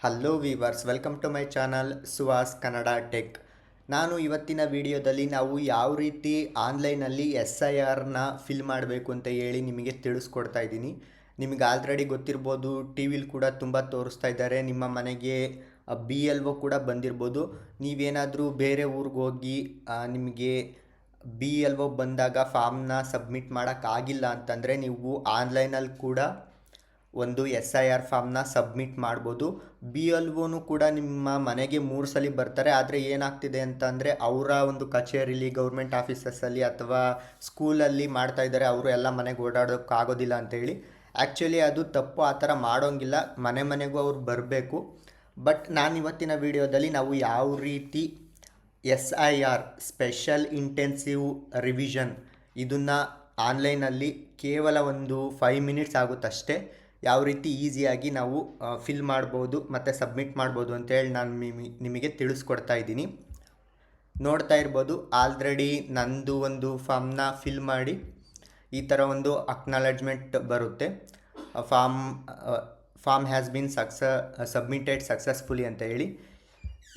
Hello viewers, welcome to my channel Suhas Kannada tech. ನಾನು ಇವತ್ತಿನ ವಿಡಿಯೋದಲ್ಲಿ ನಾವು ಯಾವ ರೀತಿ ಆನ್ಲೈನಲ್ಲಿ SIRನ ಫಿಲ್ ಮಾಡಬೇಕು ಅಂತ ಹೇಳಿ ನಿಮಗೆ ತಿಳಿಸ್ಕೊಡ್ತಾ ಇದ್ದೀನಿ. ನಿಮಗೆ ಆಲ್ರೆಡಿ ಗೊತ್ತಿರ್ಬೋದು, ಟಿ ವಿಲಿ ಕೂಡ ತುಂಬ ತೋರಿಸ್ತಾ ಇದ್ದಾರೆ. ನಿಮ್ಮ ಮನೆಗೆ BLO ಕೂಡ ಬಂದಿರ್ಬೋದು. ನೀವೇನಾದರೂ ಬೇರೆ ಊರಿಗೆ ಹೋಗಿ ನಿಮಗೆ BLO ಬಂದಾಗ ಫಾರ್ಮ್ನ ಸಬ್ಮಿಟ್ ಮಾಡೋಕ್ಕಾಗಿಲ್ಲ ಅಂತಂದರೆ ನೀವು ಆನ್ಲೈನಲ್ಲಿ ಕೂಡ ಒಂದು SIR ಫಾರ್ಮ್ನ ಸಬ್ಮಿಟ್ ಮಾಡ್ಬೋದು. BLOನು ಕೂಡ ನಿಮ್ಮ ಮನೆಗೆ 3 ಸಲ ಬರ್ತಾರೆ. ಆದರೆ ಏನಾಗ್ತಿದೆ ಅಂತಂದರೆ ಅವರ ಒಂದು ಕಚೇರಿಲಿ, ಗೌರ್ಮೆಂಟ್ ಆಫೀಸಸ್ಸಲ್ಲಿ ಅಥವಾ ಸ್ಕೂಲಲ್ಲಿ ಮಾಡ್ತಾ ಇದ್ದಾರೆ. ಅವರು ಎಲ್ಲ ಮನೆಗೆ ಓಡಾಡೋಕ್ಕಾಗೋದಿಲ್ಲ ಅಂತೇಳಿ. ಆ್ಯಕ್ಚುಲಿ ಅದು ತಪ್ಪು, ಆ ಥರ ಮಾಡೋಂಗಿಲ್ಲ. ಮನೆ ಮನೆಗೂ ಅವ್ರು ಬರಬೇಕು. ಬಟ್ ನಾನು ಇವತ್ತಿನ ವಿಡಿಯೋದಲ್ಲಿ ನಾವು ಯಾವ ರೀತಿ SIR ಸ್ಪೆಷಲ್ ಇಂಟೆನ್ಸಿವ್ ರಿವಿಷನ್ ಇದನ್ನು ಆನ್ಲೈನಲ್ಲಿ ಕೇವಲ ಒಂದು 5 ಮಿನಿಟ್ಸ್ ಆಗುತ್ತಷ್ಟೇ, ಯಾವ ರೀತಿ ಈಸಿಯಾಗಿ ನಾವು ಫಿಲ್ ಮಾಡ್ಬೋದು ಮತ್ತು ಸಬ್ಮಿಟ್ ಮಾಡ್ಬೋದು ಅಂತೇಳಿ ನಾನು ನಿಮಗೆ ತಿಳಿಸ್ಕೊಡ್ತಾ ಇದ್ದೀನಿ. ನೋಡ್ತಾ ಇರ್ಬೋದು, ಆಲ್ರೆಡಿ ನಂದು ಒಂದು ಫಾರ್ಮ್ನ ಫಿಲ್ ಮಾಡಿ ಈ ಥರ ಒಂದು ಅಕ್ನಾಲೆಜ್ಮೆಂಟ್ ಬರುತ್ತೆ. Form has been submitted successfully ಅಂತ ಹೇಳಿ.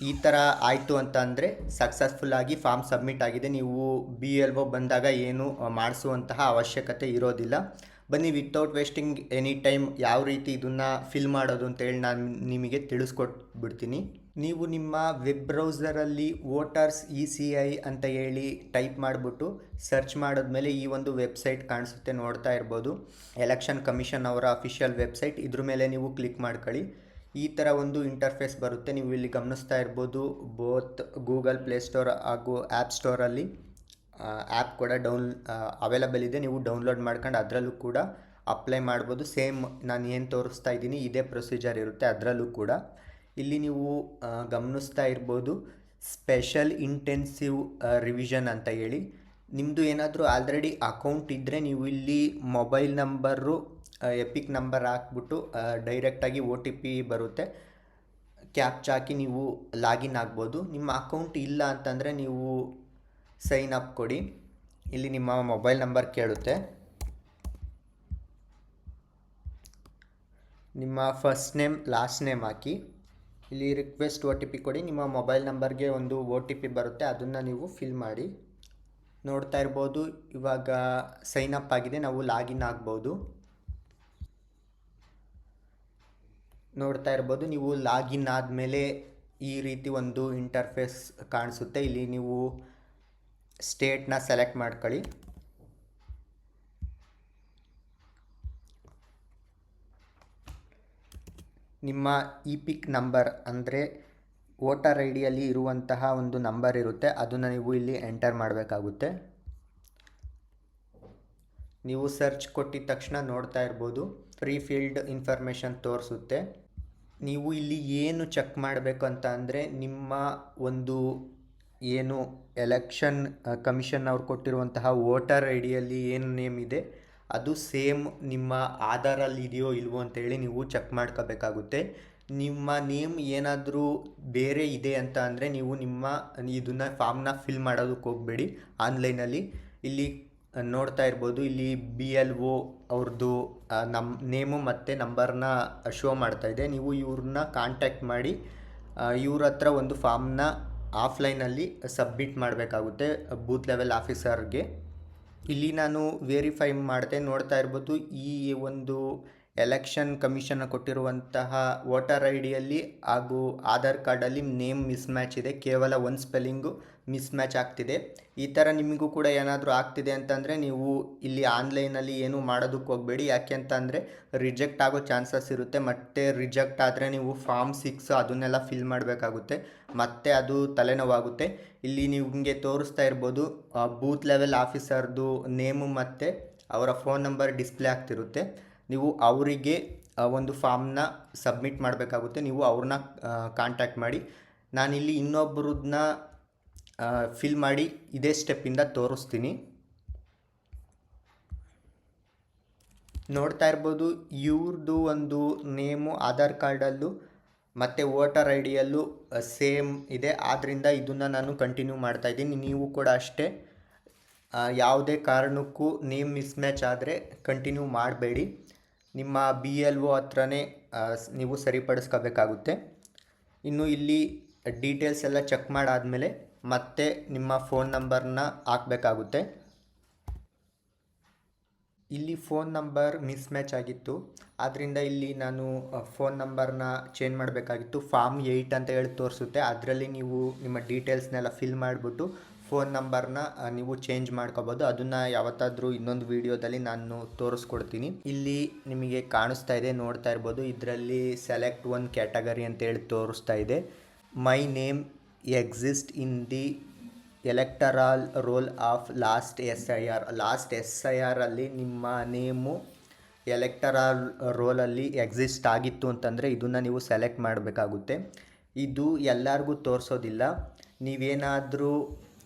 ಈ ಥರ ಆಯಿತು ಅಂತ ಅಂದರೆ ಸಕ್ಸಸ್ಫುಲ್ಲಾಗಿ ಫಾರ್ಮ್ ಸಬ್ಮಿಟ್ ಆಗಿದೆ. ನೀವು BLO ಬಂದಾಗ ಏನು ಮಾಡಿಸುವಂತಹ ಅವಶ್ಯಕತೆ ಇರೋದಿಲ್ಲ. ಬನ್ನಿ, ವಿತೌಟ್ ವೇಸ್ಟಿಂಗ್ ಎನಿ ಟೈಮ್ ಯಾವ ರೀತಿ ಇದನ್ನು ಫಿಲ್ ಮಾಡೋದು ಅಂತೇಳಿ ನಾನು ನಿಮಗೆ ತಿಳಿಸ್ಕೊಟ್ಬಿಡ್ತೀನಿ. ನೀವು ನಿಮ್ಮ ವೆಬ್ ಬ್ರೌಸರಲ್ಲಿ ವೋಟರ್ಸ್ ECI ಅಂತ ಹೇಳಿ ಟೈಪ್ ಮಾಡಿಬಿಟ್ಟು ಸರ್ಚ್ ಮಾಡಿದ್ಮೇಲೆ ಈ ಒಂದು ವೆಬ್ಸೈಟ್ ಕಾಣಿಸುತ್ತೆ, ನೋಡ್ತಾ ಇರ್ಬೋದು. ಎಲೆಕ್ಷನ್ ಕಮಿಷನ್ ಅವರ ಅಫಿಷಿಯಲ್ ವೆಬ್ಸೈಟ್. ಇದ್ರ ಮೇಲೆ ನೀವು ಕ್ಲಿಕ್ ಮಾಡ್ಕೊಳ್ಳಿ. ಈ ಥರ ಒಂದು ಇಂಟರ್ಫೇಸ್ ಬರುತ್ತೆ. ನೀವು ಇಲ್ಲಿ ಗಮನಿಸ್ತಾ ಇರ್ಬೋದು, ಬೋತ್ ಗೂಗಲ್ ಪ್ಲೇಸ್ಟೋರ್ ಹಾಗೂ ಆ್ಯಪ್ ಸ್ಟೋರಲ್ಲಿ ಆ್ಯಪ್ ಕೂಡ ಅವೈಲಬಲ್ ಇದೆ. ನೀವು ಡೌನ್ಲೋಡ್ ಮಾಡ್ಕೊಂಡು ಅದರಲ್ಲೂ ಕೂಡ ಅಪ್ಲೈ ಮಾಡ್ಬೋದು. ಸೇಮ್ ನಾನು ಏನು ತೋರಿಸ್ತಾ ಇದ್ದೀನಿ ಇದೇ ಪ್ರೊಸೀಜರ್ ಇರುತ್ತೆ ಅದರಲ್ಲೂ ಕೂಡ. ಇಲ್ಲಿ ನೀವು ಗಮನಿಸ್ತಾ ಇರ್ಬೋದು, ಸ್ಪೆಷಲ್ ಇಂಟೆನ್ಸಿವ್ ರಿವಿಷನ್ ಅಂತ ಹೇಳಿ. ನಿಮ್ಮದು ಏನಾದರೂ ಆಲ್ರೆಡಿ ಅಕೌಂಟ್ ಇದ್ದರೆ ನೀವು ಇಲ್ಲಿ ಮೊಬೈಲ್ ನಂಬರು, ಎಪಿಕ್ ನಂಬರ್ ಹಾಕ್ಬಿಟ್ಟು ಡೈರೆಕ್ಟಾಗಿ OTP ಬರುತ್ತೆ, ಕ್ಯಾಪ್ಚಾ ಹಾಕಿ ನೀವು ಲಾಗಿನ್ ಆಗ್ಬೋದು. ನಿಮ್ಮ ಅಕೌಂಟ್ ಇಲ್ಲ ಅಂತಂದರೆ ನೀವು ಸೈನ್ ಅಪ್ ಕೊಡಿ. ಇಲ್ಲಿ ನಿಮ್ಮ ಮೊಬೈಲ್ ನಂಬರ್ ಕೇಳುತ್ತೆ. ನಿಮ್ಮ ಫಸ್ಟ್ ನೇಮ್ ಲಾಸ್ಟ್ ನೇಮ್ ಹಾಕಿ ಇಲ್ಲಿ ರಿಕ್ವೆಸ್ಟ್ OTP ಕೊಡಿ. ನಿಮ್ಮ ಮೊಬೈಲ್ ನಂಬರ್ಗೆ ಒಂದು OTP ಬರುತ್ತೆ, ಅದನ್ನು ನೀವು ಫಿಲ್ ಮಾಡಿ. ನೋಡ್ತಾ ಇರ್ಬೋದು, ಇವಾಗ ಸೈನ್ ಅಪ್ ಆಗಿದೆ. ನಾವು ಲಾಗಿನ್ ಆಗ್ಬೋದು. ನೋಡ್ತಾ ಇರ್ಬೋದು, ನೀವು ಲಾಗಿನ್ ಆದಮೇಲೆ ಈ ರೀತಿ ಒಂದು ಇಂಟರ್ಫೇಸ್ ಕಾಣಿಸುತ್ತೆ. ಇಲ್ಲಿ ನೀವು ಸ್ಟೇಟ್ನ ಸೆಲೆಕ್ಟ್ ಮಾಡ್ಕೊಳ್ಳಿ. ನಿಮ್ಮ EPIC ನಂಬರ್ ಅಂದರೆ ವೋಟರ್ ID ಇರುವಂತಹ ಒಂದು ನಂಬರ್ ಇರುತ್ತೆ, ಅದನ್ನು ನೀವು ಇಲ್ಲಿ ಎಂಟರ್ ಮಾಡಬೇಕಾಗುತ್ತೆ. ನೀವು ಸರ್ಚ್ ಕೊಟ್ಟಿದ ತಕ್ಷಣ ನೋಡ್ತಾ ಇರ್ಬೋದು, ಪ್ರೀ ಫಿಲ್ಡ್ ಇನ್ಫಾರ್ಮೇಷನ್ ತೋರಿಸುತ್ತೆ. ನೀವು ಇಲ್ಲಿ ಏನು ಚೆಕ್ ಮಾಡಬೇಕು ಅಂತ ಅಂದರೆ ನಿಮ್ಮ ಒಂದು ಏನು ಎಲೆಕ್ಷನ್ ಕಮಿಷನ್ ಅವ್ರು ಕೊಟ್ಟಿರುವಂತಹ ವೋಟರ್ ID ಏನು ನೇಮ್ ಇದೆ ಅದು ಸೇಮ್ ನಿಮ್ಮ ಆಧಾರಲ್ಲಿ ಇದೆಯೋ ಇಲ್ವೋ ಅಂತೇಳಿ ನೀವು ಚೆಕ್ ಮಾಡ್ಕೋಬೇಕಾಗುತ್ತೆ. ನಿಮ್ಮ ನೇಮ್ ಏನಾದರೂ ಬೇರೆ ಇದೆ ಅಂತ ಅಂದರೆ ನೀವು ಇದನ್ನು ಫಾರ್ಮ್ನ ಫಿಲ್ ಮಾಡೋದಕ್ಕೆ ಹೋಗಬೇಡಿ ಆನ್ಲೈನಲ್ಲಿ. ಇಲ್ಲಿ ನೋಡ್ತಾ ಇರ್ಬೋದು, ಇಲ್ಲಿ BLO ಅವ್ರದ್ದು ನೇಮು ಮತ್ತು ನಂಬರ್ನ ಶೋ ಮಾಡ್ತಾ ಇದೆ. ನೀವು ಇವ್ರನ್ನ ಕಾಂಟ್ಯಾಕ್ಟ್ ಮಾಡಿ ಇವ್ರ ಹತ್ರ ಒಂದು ಫಾರ್ಮ್ನ ಆಫ್ಲೈನಲ್ಲಿ ಸಬ್ಮಿಟ್ ಮಾಡಬೇಕಾಗುತ್ತೆ, ಬೂತ್ ಲೆವೆಲ್ ಆಫೀಸರ್ಗೆ. ಇಲ್ಲಿ ನಾನು ವೆರಿಫೈ ಮಾಡಿದೆ. ನೋಡ್ತಾ ಇರ್ಬೋದು, ಈ ಒಂದು ಎಲೆಕ್ಷನ್ ಕಮಿಷನ್ ಕೊಟ್ಟಿರುವಂತಹ ವೋಟರ್ ID ಹಾಗೂ ಆಧಾರ್ ಕಾರ್ಡಲ್ಲಿ ನೇಮ್ ಮಿಸ್ಮ್ಯಾಚ್ ಇದೆ. ಕೇವಲ ಒಂದು ಸ್ಪೆಲ್ಲಿಂಗು ಮಿಸ್ಮ್ಯಾಚ್ ಆಗ್ತಿದೆ. ಈ ಥರ ನಿಮಗೂ ಕೂಡ ಏನಾದರೂ ಆಗ್ತಿದೆ ಅಂತಂದರೆ ನೀವು ಇಲ್ಲಿ ಆನ್ಲೈನಲ್ಲಿ ಏನೂ ಮಾಡೋದಕ್ಕೆ ಹೋಗಬೇಡಿ. ಯಾಕೆ ಅಂತಂದರೆ ರಿಜೆಕ್ಟ್ ಆಗೋ ಚಾನ್ಸಸ್ ಇರುತ್ತೆ. ಮತ್ತು ರಿಜೆಕ್ಟ್ ಆದರೆ ನೀವು ಫಾರ್ಮ್ 6 ಅದನ್ನೆಲ್ಲ ಫಿಲ್ ಮಾಡಬೇಕಾಗುತ್ತೆ, ಮತ್ತು ಅದು ತಲೆನೋವಾಗುತ್ತೆ. ಇಲ್ಲಿ ನಿಮಗೆ ತೋರಿಸ್ತಾ ಇರ್ಬೋದು, ಬೂತ್ ಲೆವೆಲ್ ಆಫೀಸರ್ದು ನೇಮು ಮತ್ತು ಅವರ ಫೋನ್ ನಂಬರ್ ಡಿಸ್ಪ್ಲೇ ಆಗ್ತಿರುತ್ತೆ. ನೀವು ಅವರಿಗೆ ಒಂದು ಫಾರ್ಮ್ನ ಸಬ್ಮಿಟ್ ಮಾಡಬೇಕಾಗುತ್ತೆ. ನೀವು ಅವ್ರನ್ನ ಕಾಂಟ್ಯಾಕ್ಟ್ ಮಾಡಿ. ನಾನಿಲ್ಲಿ ಇನ್ನೊಬ್ಬರನ್ನ ಫಿಲ್ ಮಾಡಿ ಇದೇ ಸ್ಟೆಪ್ಪಿಂದ ತೋರಿಸ್ತೀನಿ. ನೋಡ್ತಾ ಇರ್ಬೋದು, ಇವ್ರದ್ದು ಒಂದು ನೇಮು ಆಧಾರ್ ಕಾರ್ಡಲ್ಲೂ ಮತ್ತು ವೋಟರ್ ID ಸೇಮ್ ಇದೆ. ಆದ್ದರಿಂದ ಇದನ್ನು ನಾನು ಕಂಟಿನ್ಯೂ ಮಾಡ್ತಾಯಿದ್ದೀನಿ. ನೀವು ಕೂಡ ಅಷ್ಟೇ, ಯಾವುದೇ ಕಾರಣಕ್ಕೂ ನೇಮ್ ಮಿಸ್ಮ್ಯಾಚ್ ಆದರೆ ಕಂಟಿನ್ಯೂ ಮಾಡಬೇಡಿ. ನಿಮ್ಮ BLO ಹತ್ರನೇ ನೀವು ಸರಿಪಡಿಸ್ಕೋಬೇಕಾಗುತ್ತೆ. ಇನ್ನು ಇಲ್ಲಿ ಡೀಟೇಲ್ಸ್ ಎಲ್ಲ ಚೆಕ್ ಮಾಡಾದಮೇಲೆ ಮತ್ತೆ ನಿಮ್ಮ ಫೋನ್ ನಂಬರ್ನ ಹಾಕಬೇಕಾಗುತ್ತೆ. ಇಲ್ಲಿ ಫೋನ್ ನಂಬರ್ ಮಿಸ್ಮ್ಯಾಚ್ ಆಗಿತ್ತು, ಆದ್ದರಿಂದ ಇಲ್ಲಿ ನಾನು ಫೋನ್ ನಂಬರ್ನ ಚೇಂಜ್ ಮಾಡಬೇಕಾಗಿತ್ತು. ಫಾರ್ಮ್ 8 ಅಂತ ಹೇಳಿ ತೋರಿಸುತ್ತೆ, ಅದರಲ್ಲಿ ನೀವು ನಿಮ್ಮ ಡೀಟೇಲ್ಸ್ನೆಲ್ಲ ಫಿಲ್ ಮಾಡಿಬಿಟ್ಟು ಫೋನ್ ನಂಬರ್ನ ನೀವು ಚೇಂಜ್ ಮಾಡ್ಕೋಬೋದು. ಅದನ್ನು ಯಾವತ್ತಾದರೂ ಇನ್ನೊಂದು ವೀಡಿಯೋದಲ್ಲಿ ನಾನು ತೋರಿಸ್ಕೊಡ್ತೀನಿ. ಇಲ್ಲಿ ನಿಮಗೆ ಕಾಣಿಸ್ತಾ ಇದೆ, ನೋಡ್ತಾ ಇರ್ಬೋದು, ಇದರಲ್ಲಿ ಸೆಲೆಕ್ಟ್ ಒನ್ ಕ್ಯಾಟಗರಿ ಅಂತೇಳಿ ತೋರಿಸ್ತಾ ಇದೆ. My name exist in the electoral role of last SIR. Last SIR ಅಲ್ಲಿ ನಿಮ್ಮ ನೇಮು ಎಲೆಕ್ಟರಲ್ ರೋಲಲ್ಲಿ ಎಕ್ಸಿಸ್ಟ್ ಆಗಿತ್ತು ಅಂತಂದರೆ ಇದನ್ನು ನೀವು ಸೆಲೆಕ್ಟ್ ಮಾಡಬೇಕಾಗುತ್ತೆ. ಇದು ಎಲ್ಲರಿಗೂ ತೋರಿಸೋದಿಲ್ಲ. ನೀವೇನಾದರೂ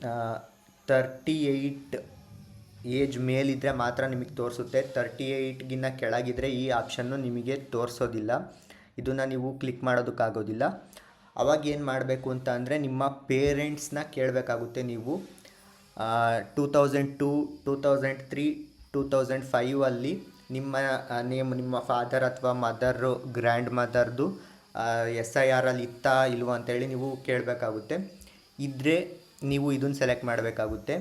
38 ಏಜ್ ಮೇಲಿದ್ದರೆ ಮಾತ್ರ ನಿಮಗೆ ತೋರಿಸುತ್ತೆ. 38ಗಿನ್ನ ಕೆಳಗಿದ್ರೆ ಈ ಆಪ್ಷನ್ನು ನಿಮಗೆ ತೋರಿಸೋದಿಲ್ಲ. ಇದನ್ನು ನೀವು ಕ್ಲಿಕ್ ಮಾಡೋದಕ್ಕಾಗೋದಿಲ್ಲ. ಅವಾಗ ಏನು ಮಾಡಬೇಕು ಅಂತ ಅಂದರೆ ನಿಮ್ಮ ಪೇರೆಂಟ್ಸ್ನ ಕೇಳಬೇಕಾಗುತ್ತೆ. ನೀವು 2002, 2003, 2005 ಅಲ್ಲಿ ನಿಮ್ಮ ನೇಮ್ ನಿಮ್ಮ ಫಾದರ್ ಅಥವಾ ಮದರು, ಗ್ರ್ಯಾಂಡ್ ಮದರ್ದು SIR ಅಲ್ಲಿ ಇತ್ತಾ ಇಲ್ವ ಅಂತೇಳಿ ನೀವು ಕೇಳಬೇಕಾಗುತ್ತೆ. ಇದ್ದರೆ ನೀವು ಇದನ್ನು ಸೆಲೆಕ್ಟ್ ಮಾಡಬೇಕಾಗುತ್ತೆ.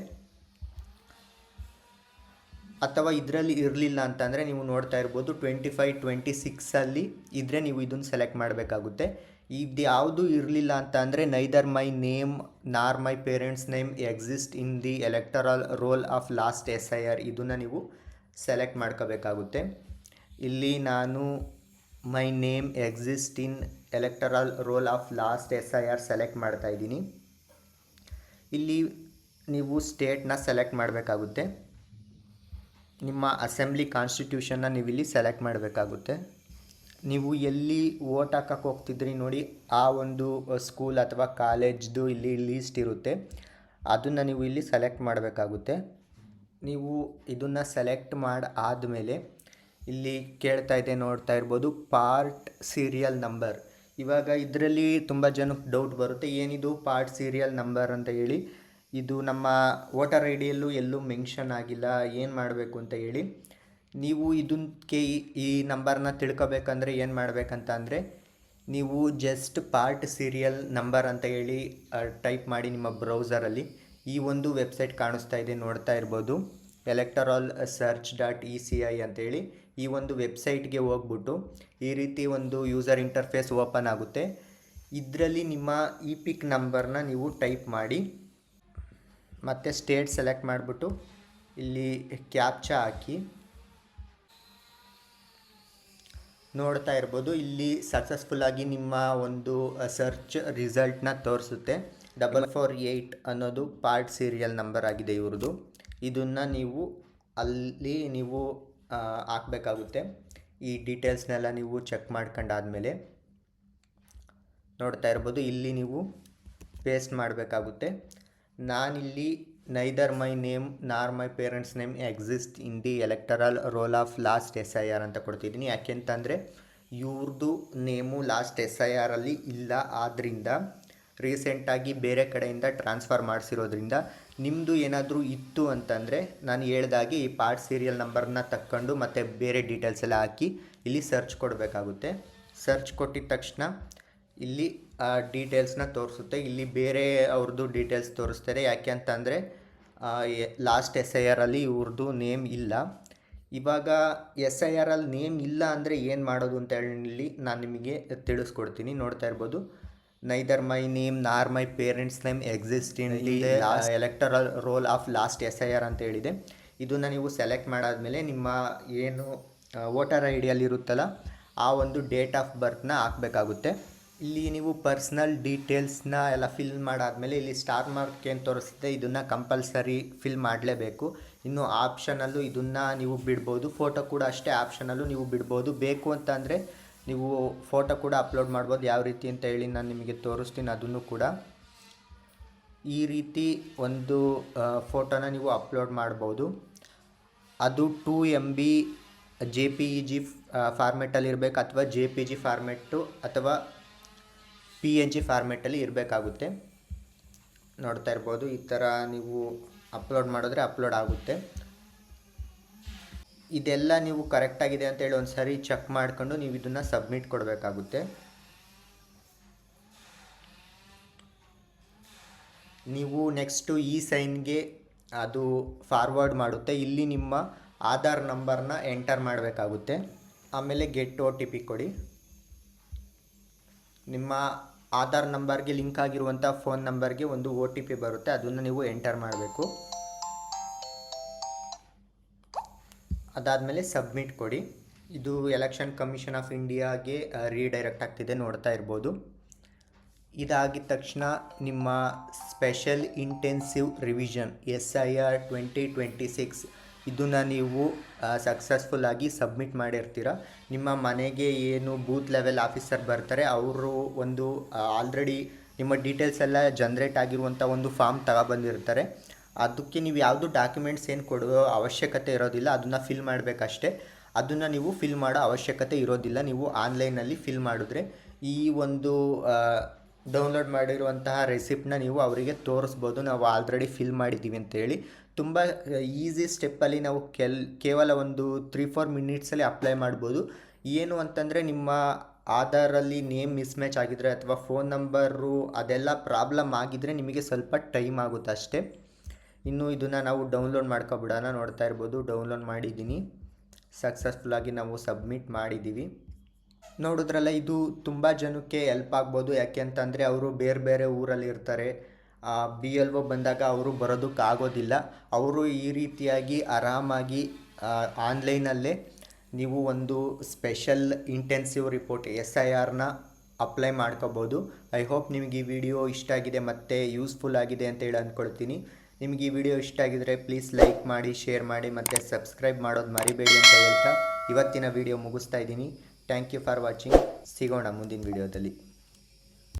ಅಥವಾ ಇದರಲ್ಲಿ ಇರಲಿಲ್ಲ ಅಂತಂದರೆ ನೀವು ನೋಡ್ತಾ ಇರ್ಬೋದು 25, 26 ಇದ್ದರೆ ನೀವು ಇದನ್ನು ಸೆಲೆಕ್ಟ್ ಮಾಡಬೇಕಾಗುತ್ತೆ. ಇದು ಯಾವುದು ಇರಲಿಲ್ಲ ಅಂತ ಅಂದರೆ ನೈದರ್ ಮೈ ನೇಮ್ ನಾರ್ my parents name exist in the electoral role of last SIR ಇದನ್ನು ನೀವು ಸೆಲೆಕ್ಟ್ ಮಾಡ್ಕೋಬೇಕಾಗುತ್ತೆ. ಇಲ್ಲಿ ನಾನು my name exist in electoral role of last SIR select ಮಾಡ್ತಾ ಇದ್ದೀನಿ. ಇಲ್ಲಿ ನೀವು ಸ್ಟೇಟ್ನ ಸೆಲೆಕ್ಟ್ ಮಾಡಬೇಕಾಗುತ್ತೆ. ನಿಮ್ಮ ಅಸೆಂಬ್ಲಿ ಕಾನ್ಸ್ಟಿಟ್ಯೂಷನ್ನ ನೀವು ಇಲ್ಲಿ ಸೆಲೆಕ್ಟ್ ಮಾಡಬೇಕಾಗುತ್ತೆ. ನೀವು ಎಲ್ಲಿ ವೋಟ್ ಹಾಕಕ್ಕೆ ಹೋಗ್ತಿದ್ರಿ ನೋಡಿ, ಆ ಒಂದು ಸ್ಕೂಲ್ ಅಥವಾ ಕಾಲೇಜ್ದು ಇಲ್ಲಿ ಲೀಸ್ಟ್ ಇರುತ್ತೆ, ಅದನ್ನು ನೀವು ಇಲ್ಲಿ ಸೆಲೆಕ್ಟ್ ಮಾಡಬೇಕಾಗುತ್ತೆ. ನೀವು ಇದನ್ನು ಸೆಲೆಕ್ಟ್ ಆದಮೇಲೆ ಇಲ್ಲಿ ಕೇಳ್ತಾ ಇದೆ, ನೋಡ್ತಾ ಇರ್ಬೋದು, ಪಾರ್ಟ್ ಸೀರಿಯಲ್ ನಂಬರ್. ಇವಾಗ ಇದರಲ್ಲಿ ತುಂಬ ಜನಕ್ಕೆ ಡೌಟ್ ಬರುತ್ತೆ, ಏನಿದು ಪಾರ್ಟ್ ಸೀರಿಯಲ್ ನಂಬರ್ ಅಂತ ಹೇಳಿ. ಇದು ನಮ್ಮ ವೋಟರ್ ಐಡಿಯಲ್ಲೂ ಎಲ್ಲೂ ಮೆನ್ಷನ್ ಆಗಿಲ್ಲ, ಏನು ಮಾಡಬೇಕು ಅಂತ ಹೇಳಿ. ನೀವು ಇದಕ್ಕೆ ಈ ನಂಬರ್ನ ತಿಳ್ಕೊಬೇಕಂದ್ರೆ ಏನು ಮಾಡಬೇಕಂತ ಅಂದರೆ ನೀವು ಜಸ್ಟ್ ಪಾರ್ಟ್ ಸೀರಿಯಲ್ ನಂಬರ್ ಅಂತ ಹೇಳಿ ಟೈಪ್ ಮಾಡಿ ನಿಮ್ಮ ಬ್ರೌಸರಲ್ಲಿ. ಈ ಒಂದು ವೆಬ್ಸೈಟ್ ಕಾಣಿಸ್ತಾ ಇದೆ, ನೋಡ್ತಾ ಇರ್ಬೋದು, electoralsearch.eci ಅಂತೇಳಿ. ಈ ಒಂದು ವೆಬ್ಸೈಟ್ಗೆ ಹೋಗ್ಬಿಟ್ಟು ಈ ರೀತಿ ಒಂದು ಯೂಸರ್ ಇಂಟರ್ಫೇಸ್ ಓಪನ್ ಆಗುತ್ತೆ. ಇದರಲ್ಲಿ ನಿಮ್ಮ EPIC ನಂಬರ್ನ ನೀವು ಟೈಪ್ ಮಾಡಿ ಮತ್ತು ಸ್ಟೇಟ್ ಸೆಲೆಕ್ಟ್ ಮಾಡಿಬಿಟ್ಟು ಇಲ್ಲಿ ಕ್ಯಾಪ್ಚಾ ಹಾಕಿ ನೋಡ್ತಾ ಇರ್ಬೋದು, ಇಲ್ಲಿ ಸಕ್ಸಸ್ಫುಲ್ಲಾಗಿ ನಿಮ್ಮ ಒಂದು ಸರ್ಚ್ ರಿಸಲ್ಟ್ನ ತೋರಿಸುತ್ತೆ. 448 ಅನ್ನೋದು ಪಾರ್ಟ್ ಸೀರಿಯಲ್ ನಂಬರ್ ಆಗಿದೆ ಇವ್ರದ್ದು. ಇದನ್ನು ನೀವು ಅಲ್ಲಿ ನೀವು ಹಾಕಬೇಕಾಗುತ್ತೆ. ಈ ಡೀಟೇಲ್ಸ್ನೆಲ್ಲ ನೀವು ಚೆಕ್ ಮಾಡ್ಕೊಂಡಾದಮೇಲೆ ನೋಡ್ತಾ ಇರ್ಬೋದು, ಇಲ್ಲಿ ನೀವು ಪೇಸ್ಟ್ ಮಾಡಬೇಕಾಗುತ್ತೆ. ನಾನಿಲ್ಲಿ ನೈದರ್ ಮೈ ನೇಮ್ ನಾರ್ my parents name exist in the electoral role of last SIR ಅಂತ ಕೊಡ್ತಿದ್ದೀನಿ. ಯಾಕೆಂತಂದರೆ ಇವ್ರದ್ದು ನೇಮು ಲಾಸ್ಟ್ SIR ಅಲ್ಲಿ ಇಲ್ಲ, ಆದ್ದರಿಂದ ರೀಸೆಂಟಾಗಿ ಬೇರೆ ಕಡೆಯಿಂದ ಟ್ರಾನ್ಸ್ಫರ್ ಮಾಡಿಸಿರೋದ್ರಿಂದ ನಿಮ್ಮದು ಏನಾದರೂ ಇತ್ತು ಅಂತಂದರೆ ನಾನು ಹೇಳ್ದಾಗೆ ಈ ಪಾರ್ಟ್ ಸೀರಿಯಲ್ ನಂಬರ್ನ ತಕ್ಕೊಂಡು ಮತ್ತು ಬೇರೆ ಡೀಟೇಲ್ಸ್ ಎಲ್ಲ ಹಾಕಿ ಇಲ್ಲಿ ಸರ್ಚ್ ಕೊಡಬೇಕಾಗುತ್ತೆ. ಸರ್ಚ್ ಕೊಟ್ಟಿದ ತಕ್ಷಣ ಇಲ್ಲಿ ಡೀಟೇಲ್ಸ್ನ ತೋರಿಸುತ್ತೆ. ಇಲ್ಲಿ ಬೇರೆ ಅವ್ರದ್ದು ಡೀಟೇಲ್ಸ್ ತೋರಿಸ್ತಾರೆ, ಯಾಕೆ ಅಂತಂದರೆ ಲಾಸ್ಟ್ SIR ಅಲ್ಲಿ ಇವ್ರದ್ದು ನೇಮ್ ಇಲ್ಲ. ಇವಾಗ SIR ಅಲ್ಲಿ ನೇಮ್ ಇಲ್ಲ ಅಂದರೆ ಏನು ಮಾಡೋದು ಅಂತ ಹೇಳಿ ನಾನು ನಿಮಗೆ ತಿಳಿಸ್ಕೊಡ್ತೀನಿ. ನೋಡ್ತಾ ಇರ್ಬೋದು, ನೈದರ್ ಮೈ ನೇಮ್ ನಾರ್ my parents name exist in the electoral role of last SIR ಅಂತ ಹೇಳಿದೆ. ಇದನ್ನು ನೀವು ಸೆಲೆಕ್ಟ್ ಮಾಡಾದಮೇಲೆ ನಿಮ್ಮ ಏನು ವೋಟರ್ ಐಡಿಯಲ್ಲಿ ಇರುತ್ತಲ್ಲ ಆ ಒಂದು ಡೇಟ್ ಆಫ್ ಬರ್ತ್ನ ಹಾಕಬೇಕಾಗುತ್ತೆ. ಇಲ್ಲಿ ನೀವು ಪರ್ಸ್ನಲ್ ಡೀಟೇಲ್ಸ್ನ ಎಲ್ಲ ಫಿಲ್ ಮಾಡಾದಮೇಲೆ ಇಲ್ಲಿ ಸ್ಟಾರ್ ಮಾರ್ಕ್ ಏನು ತೋರಿಸುತ್ತೆ, ಇದನ್ನು ಕಂಪಲ್ಸರಿ ಫಿಲ್ ಮಾಡಲೇಬೇಕು. ಇನ್ನು ಆಪ್ಷನಲ್ಲೂ ಇದನ್ನು ನೀವು ಬಿಡ್ಬೋದು. ಫೋಟೋ ಕೂಡ ಅಷ್ಟೇ, ಆಪ್ಷನಲ್ಲೂ ನೀವು ಬಿಡ್ಬೋದು. ಬೇಕು ಅಂತ ಅಂದರೆ ನೀವು ಫೋಟೋ ಕೂಡ ಅಪ್ಲೋಡ್ ಮಾಡ್ಬೋದು. ಯಾವ ರೀತಿ ಅಂತ ಹೇಳಿ ನಾನು ನಿಮಗೆ ತೋರಿಸ್ತೀನಿ. ಅದನ್ನು ಕೂಡ ಈ ರೀತಿ ಒಂದು ಫೋಟೋನ ನೀವು ಅಪ್ಲೋಡ್ ಮಾಡ್ಬೋದು. ಅದು 2 MB JPEG ಫಾರ್ಮೆಟಲ್ಲಿ ಇರಬೇಕು, ಅಥವಾ JPG ಫಾರ್ಮೆಟ್ಟು ಅಥವಾ PNG ಫಾರ್ಮೆಟಲ್ಲಿ ಇರಬೇಕಾಗುತ್ತೆ. ನೋಡ್ತಾ ಇರ್ಬೋದು, ಈ ಥರ ನೀವು ಅಪ್ಲೋಡ್ ಮಾಡಿದ್ರೆ ಅಪ್ಲೋಡ್ ಆಗುತ್ತೆ. ಇದೆಲ್ಲ ನೀವು ಕರೆಕ್ಟಾಗಿದೆ ಅಂತೇಳಿ ಒಂದು ಸರಿ ಚೆಕ್ ಮಾಡ್ಕೊಂಡು ನೀವು ಇದನ್ನು ಸಬ್ಮಿಟ್ ಕೊಡಬೇಕಾಗುತ್ತೆ. ನೀವು ನೆಕ್ಸ್ಟು ಈ ಸೈನ್ಗೆ ಅದು ಫಾರ್ವರ್ಡ್ ಮಾಡುತ್ತೆ. ಇಲ್ಲಿ ನಿಮ್ಮ ಆಧಾರ್ ನಂಬರ್ನ ಎಂಟರ್ ಮಾಡಬೇಕಾಗುತ್ತೆ. ಆಮೇಲೆ ಗೆಟ್ OTP ಕೊಡಿ. ನಿಮ್ಮ ಆಧಾರ್ ನಂಬರ್ಗೆ ಲಿಂಕ್ ಆಗಿರುವಂಥ ಫೋನ್ ನಂಬರ್ಗೆ ಒಂದು OTP ಬರುತ್ತೆ, ಅದನ್ನು ನೀವು ಎಂಟರ್ ಮಾಡಬೇಕು. ಅದಾದಮೇಲೆ ಸಬ್ಮಿಟ್ ಕೊಡಿ. ಇದು ಎಲೆಕ್ಷನ್ ಕಮಿಷನ್ ಆಫ್ ಇಂಡಿಯಾಗೆ ರೀಡೈರೆಕ್ಟ್ ಆಗ್ತಿದೆ, ನೋಡ್ತಾ ಇರ್ಬೋದು. ಇದಾಗಿದ ತಕ್ಷಣ ನಿಮ್ಮ ಸ್ಪೆಷಲ್ ಇಂಟೆನ್ಸಿವ್ ರಿವಿಷನ್ SIR 2026 ಇದನ್ನು ನೀವು ಸಕ್ಸಸ್ಫುಲ್ಲಾಗಿ ಸಬ್ಮಿಟ್ ಮಾಡಿರ್ತೀರ. ನಿಮ್ಮ ಮನೆಗೆ ಏನು ಬೂತ್ ಲೆವೆಲ್ ಆಫೀಸರ್ ಬರ್ತಾರೆ, ಅವರು ಒಂದು ಆಲ್ರೆಡಿ ನಿಮ್ಮ ಡೀಟೇಲ್ಸ್ ಎಲ್ಲ ಜನ್ರೇಟ್ ಆಗಿರುವಂಥ ಒಂದು ಫಾರ್ಮ್ ತಗೊಬಂದಿರ್ತಾರೆ. ಅದಕ್ಕೆ ನೀವು ಯಾವುದು ಡಾಕ್ಯುಮೆಂಟ್ಸ್ ಏನು ಕೊಡೋ ಅವಶ್ಯಕತೆ ಇರೋದಿಲ್ಲ, ಅದನ್ನು ಫಿಲ್ ಮಾಡಬೇಕಷ್ಟೇ. ಅದನ್ನು ನೀವು ಫಿಲ್ ಮಾಡೋ ಅವಶ್ಯಕತೆ ಇರೋದಿಲ್ಲ. ನೀವು ಆನ್ಲೈನಲ್ಲಿ ಫಿಲ್ ಮಾಡಿದ್ರೆ ಈ ಒಂದು ಡೌನ್ಲೋಡ್ ಮಾಡಿರುವಂತಹ ರೆಸಿಪ್ಟನ್ನ ನೀವು ಅವರಿಗೆ ತೋರಿಸ್ಬೋದು, ನಾವು ಆಲ್ರೆಡಿ ಫಿಲ್ ಮಾಡಿದ್ದೀವಿ ಅಂತೇಳಿ. ತುಂಬ ಈಸಿ ಸ್ಟೆಪ್ಪಲ್ಲಿ ನಾವು ಕೇವಲ ಒಂದು 3-4 ಮಿನಿಟ್ಸಲ್ಲಿ ಅಪ್ಲೈ ಮಾಡ್ಬೋದು. ಏನು ಅಂತಂದರೆ ನಿಮ್ಮ ಆಧಾರಲ್ಲಿ ನೇಮ್ ಮಿಸ್ಮ್ಯಾಚ್ ಆಗಿದ್ರೆ ಅಥವಾ ಫೋನ್ ನಂಬರು ಅದೆಲ್ಲ ಪ್ರಾಬ್ಲಮ್ ಆಗಿದ್ದರೆ ನಿಮಗೆ ಸ್ವಲ್ಪ ಟೈಮ್ ಆಗುತ್ತೆ ಅಷ್ಟೇ. ಇನ್ನು ಇದನ್ನು ನಾವು ಡೌನ್ಲೋಡ್ ಮಾಡ್ಕೊಬಿಡೋಣ. ನೋಡ್ತಾ ಇರ್ಬೋದು, ಡೌನ್ಲೋಡ್ ಮಾಡಿದ್ದೀನಿ. ಸಕ್ಸಸ್ಫುಲ್ಲಾಗಿ ನಾವು ಸಬ್ಮಿಟ್ ಮಾಡಿದ್ದೀವಿ. ನೋಡಿದ್ರಲ್ಲ, ಇದು ತುಂಬ ಜನಕ್ಕೆ ಹೆಲ್ಪ್ ಆಗ್ಬೋದು. ಯಾಕೆ ಅಂತಂದರೆ ಅವರು ಬೇರೆ ಬೇರೆ ಊರಲ್ಲಿ ಇರ್ತಾರೆ, BLO ಬಂದಾಗ ಅವರು ಬರೋದಕ್ಕಾಗೋದಿಲ್ಲ. ಅವರು ಈ ರೀತಿಯಾಗಿ ಆರಾಮಾಗಿ ಆನ್ಲೈನಲ್ಲೇ ನೀವು ಒಂದು ಸ್ಪೆಷಲ್ ಇಂಟೆನ್ಸಿವ್ ರಿಪೋರ್ಟ್ SIRನ ಅಪ್ಲೈ ಮಾಡ್ಕೋಬೋದು. ಐ ಹೋಪ್ ನಿಮಗೆ ಈ ವಿಡಿಯೋ ಇಷ್ಟ ಆಗಿದೆ ಮತ್ತು ಯೂಸ್ಫುಲ್ ಆಗಿದೆ ಅಂತೇಳಿ ಅಂದ್ಕೊಳ್ತೀನಿ. ನಿಮಗೆ ಈ ವಿಡಿಯೋ ಇಷ್ಟ ಆಗಿದರೆ ಪ್ಲೀಸ್ ಲೈಕ್ ಮಾಡಿ, ಶೇರ್ ಮಾಡಿ ಮತ್ತು ಸಬ್ಸ್ಕ್ರೈಬ್ ಮಾಡೋದು ಮರಿಬೇಡಿ ಅಂತ ಹೇಳ್ತಾ ಇವತ್ತಿನ ವಿಡಿಯೋ ಮುಗಿಸ್ತಾ ಇದ್ದೀನಿ. Thank you for watching. ಸಿಗೋಣ ಮುಂದಿನ ವಿಡಿಯೋದಲ್ಲಿ.